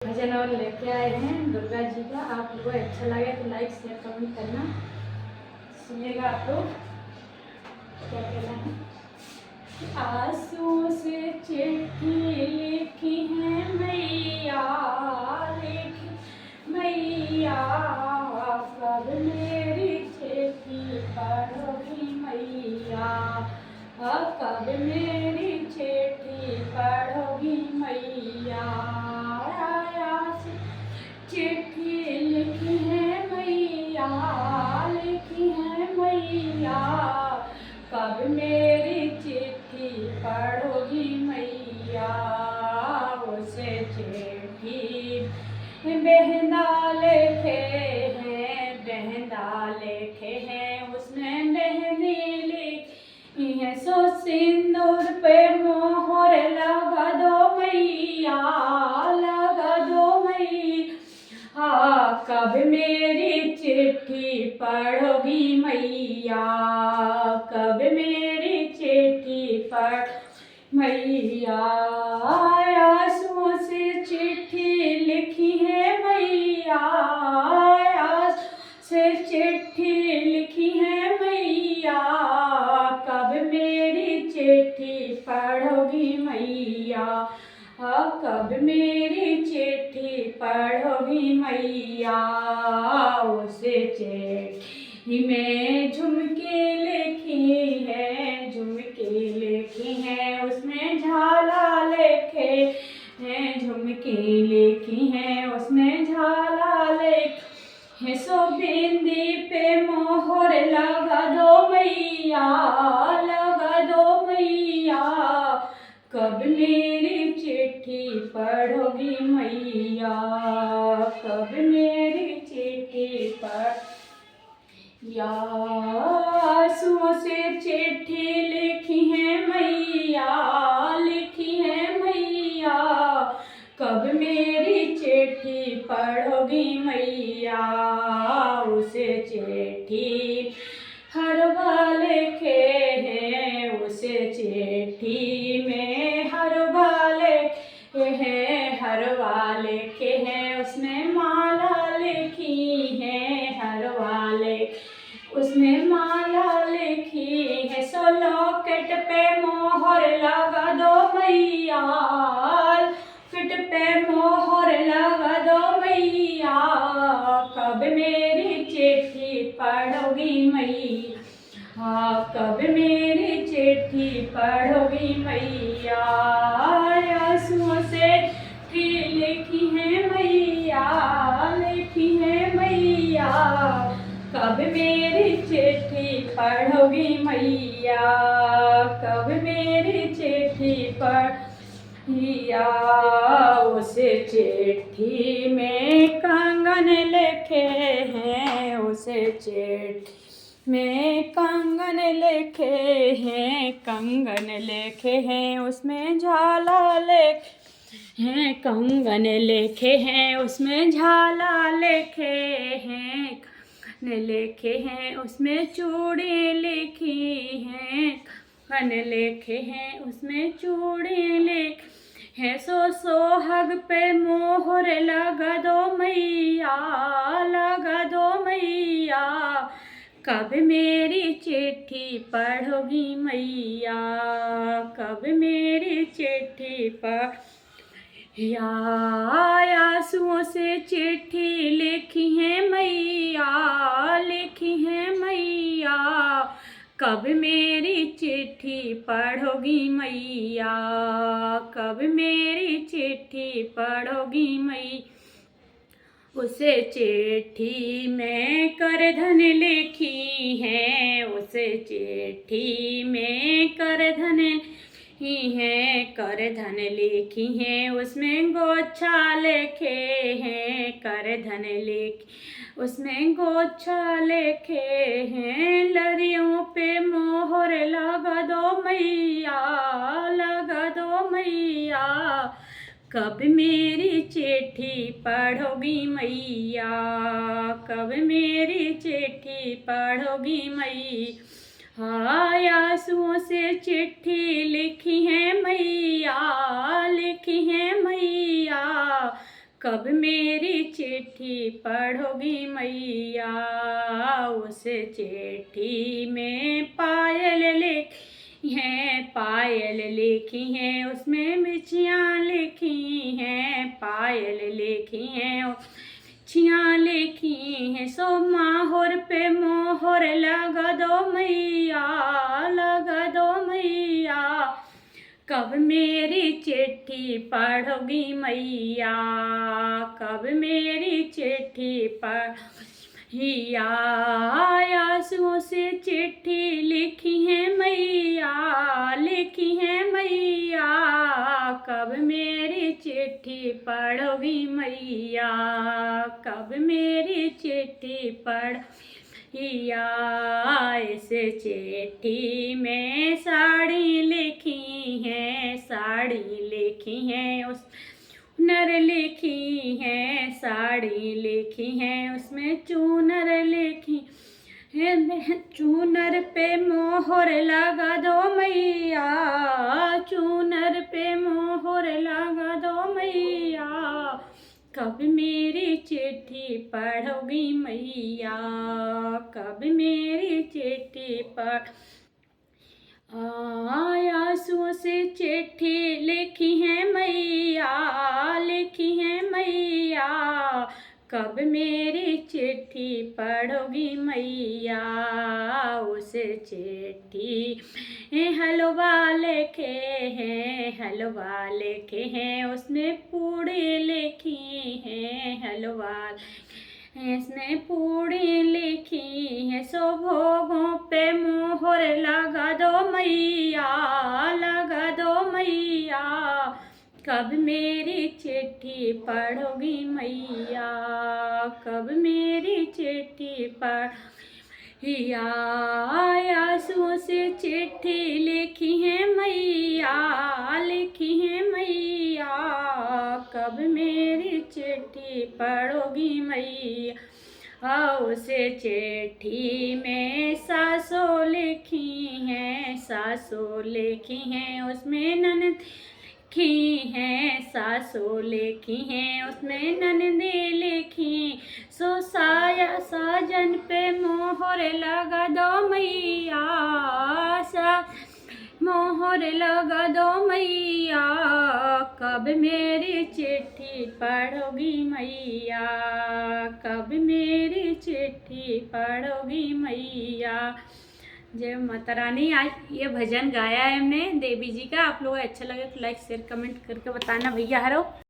भजन और लेके आए हैं दुर्गा जी का। आप लोगों को अच्छा लगे तो लाइक शेयर कमेंट करना। सुनिएगा आप लोग क्या कहना है। आंसुओं से चिट्ठी लिखी है मैया, लिखी मैया, कब मेरी चिट्ठी पढ़ोगी मैया, कब मेरी चिट्ठी पढ़ोगी मैया। चिट्ठी लिखी है मैया, लिखी है मैया, कब मेरी चिट्ठी पढ़ोगी मैया। उसे चिट्ठी बेहदा लिखे हैं, बेहदा लिखे हैं, उसमें मेहंदी लिखी है, सो सिंदूर पे मोहर लगा दो मैया, लगा दो मैया। कब मेरी चिट्ठी पढ़ोगी मैया, कब मेरी चिट्ठी पढ़ मैया। आंसुओं से चिट्ठी लिखी है मैया, से चिट्ठी लिखी है मैया, कब मेरी चिट्ठी पढ़ोगी मैया, कब मेरी चिट्ठी पढ़ोगी मैया। उसे चिट्ठी में झुमके लिखी है, झुमके लिखी है, उसमें झाला लिखे हैं, झुमके लिखी है, उसमें झाला लिखे हैं, सो बिंदी पे मोहर लगा दो मैया, लगा दो मैया, कब मेरी चिट्ठी पढ़ोगी मैया, कब मेरी चिट्ठी पढ़। आंसुओं से चिट्ठी लिखी है मैया, लिखी है मैया, कब मेरी चिट्ठी पढ़ोगी मैया। उसे चिट्ठी हर वाले के हैं, उसे चिट्ठी में हर वाले के हैं, हर वाले के हैं, उसमें माला लिखी है, हर वाले उसमें माला लिखी है, सो लॉकेट पे मोहर लगा दो मैया, लॉकेट पे मोहर लगा दो मैया, कब मेरी चिट्ठी पढ़ोगी मैया, कब मेरी चिट्ठी पढ़ोगी मैया। आंसुओं से चिट्ठी लिखी है मैया, लिखी है मैया, कब मेरी चिट्ठी पढ़ोगी मैया, कब मेरी चिट्ठी पढ़िया। उसे चिट्ठी में कंगन लिखे हैं, उसे चिट्ठी में कंगन लिखे हैं, कंगन लिखे हैं, उसमें झाला लिखे हैं, कंगन लिखे हैं, उसमें झाला लिखे हैं, लिखे हैं, उसमें चूड़ी लिखी हैं, कन लिखे हैं, उसमें चूड़ी लिखे हैं, सो सोहग पे मोहर लगा दो मैया, लगा दो मैया, कब मेरी चिट्ठी पढ़ोगी मैया, कब मेरी चिट्ठी पढ़। आंसुओं से चिट्ठी लिखी है मैया, लिखी है मैया, कब मेरी चिट्ठी पढ़ोगी मैया, कब मेरी चिट्ठी पढ़ोगी मैया। उसे चिट्ठी में करधन लिखी है, उसे चिट्ठी में करधन ही है, करधन लिखी है, उसमें गोछा लिखे हैं, करधन लिखी उसमें गोछा लिखे हैं, लरियों पे मोहर लगा दो मैया, लगा दो मैया, कब मेरी चिट्ठी पढ़ोगी मैया, कब मेरी चिट्ठी पढ़ोगी मैया। आंसुओं से चिट्ठी लिखी है मैया, लिखी है मैया, कब मेरी चिट्ठी पढ़ोगी मैया, उस चिट्ठी में पायल लिखी हैं, पायल लिखी हैं, उसमें मिर्चियाँ लिखी हैं, पायल लिखी हैं, चियाँ लिखी हैं। सो माहौर पे मोहर लगा दो मैया, लगा दो मैया, कब मेरी चिट्ठी पढ़ोगी मैया, कब मेरी चिट्ठी पढ़िया। आंसुओं से चिट्ठी लिखी है मैया, लिखी है मैया, कब मेरी चिट्ठी पढ़ोगी मैया, कब मेरी चिट्ठी पढ़ इस चिट्ठी में साड़ी लिखी है, साड़ी लिखी है, उस नर लिखी है, साड़ी लिखी है, उसमें चूनर लिखी है, चूनर पे मोहर लगा दो मैया, चूनर पे मोहर लगा दो मैया, कब मेरी चिट्ठी पढ़ोगी मैया, कब मेरी चिट्ठी पढ़। आंसुओं से चिट्ठी लिखी है मैया, लिखी है मैया, कब मेरी चिट्ठी पढ़ोगी मैया, उस चिट्ठी हलवा लिखे हैं, हलवा लिखे हैं, उसमें पूड़ी लिखी हैं, हलवा इसमें पूड़ी लिखी है। सो भोगों पे मोहर लगा दो मैया, लगा दो मैया, कब मेरी चिट्ठी पढ़ोगी मैया, कब मेरी चिट्ठी पढ़िया। आंसुओं से चिट्ठी लिखी है मैया, लिखी है मैया, कब मेरी चिट्ठी पढ़ोगी मैया, उस चिट्ठी में सासों लिखी हैं, सासों लिखी हैं, उसमें ननद लिखी हैं, सासों लिखी हैं, उसमें ननदी लिखी। सो साया साजन पे मोहर लगा दो मैया, मोहर लगा दो मैया, कब मेरी चिट्ठी पढ़ोगी मैया, कब मेरी चिट्ठी पढ़ोगी मैया। जय माता रानी। आज ये भजन गाया है हमने देवी जी का। आप लोगों को अच्छा लगे तो लाइक शेयर कमेंट करके बताना भैया। हरो।